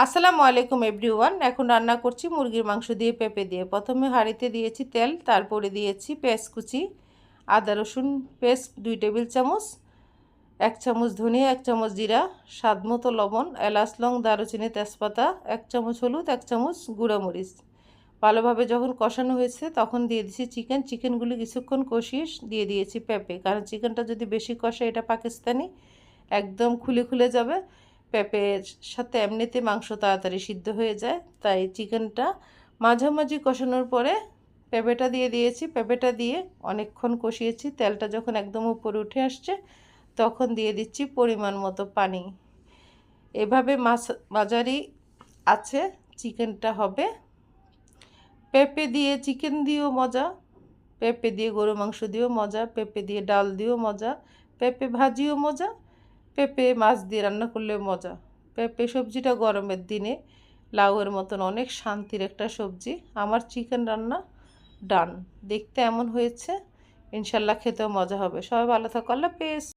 আসসালামু আলাইকুম এভরিওয়ান। এখন রান্না করছি মুরগির মাংস দিয়ে পেঁপে দিয়ে। প্রথমে হাঁড়িতে দিয়েছি তেল, তারপরে দিয়েছি পেঁয়াজ কুচি, আদা রসুন পেস্ট 2 টেবিল চামচ, 1 চামচ ধনিয়া, 1 চামচ জিরা, স্বাদ মতো লবণ, এলাচ লং দারুচিনি তেজপাতা, 1 চামচ হলুদ, 1 চামচ গুঁড়ামরিচ। ভালোভাবে যখন কষানো হয়েছে তখন দিয়ে দিয়েছি চিকেনগুলি কিছুক্ষণ কষিয়ে দিয়ে দিয়েছি পেঁপে, কারণ চিকেনটা যদি বেশি কষে এটা পাকিস্তানি একদম খুলে খুলে যাবে। পেঁপের সাথে এমনিতে মাংস তাড়াতাড়ি সিদ্ধ হয়ে যায়, তাই চিকেনটা মাঝামাঝি কষানোর পরে পেঁপেটা দিয়ে দিয়েছি। পেঁপেটা দিয়ে অনেকক্ষণ কষিয়েছি। তেলটা যখন একদম উপরে উঠে আসছে তখন দিয়ে দিচ্ছি পরিমাণ মতো পানি। এভাবে মাঝারি আছে চিকেনটা হবে। পেঁপে দিয়ে চিকেন দিয়েও মজা, পেঁপে দিয়ে গরু মাংস দিয়েও মজা, পেঁপে দিয়ে ডাল দিয়েও মজা, পেঁপে ভাজিও মজা, পেঁপে মাছ দিয়ে রান্না করলেও মজা। পেঁপে সবজিটা গরমের দিনে লাউয়ের মতন অনেক শান্তির একটা সবজি। আমার চিকেন রান্না ডান। দেখতে এমন হয়েছে, ইনশাল্লাহ খেতেও মজা হবে। সবাই ভালো থাকো, আল্লাহ হাফেজ।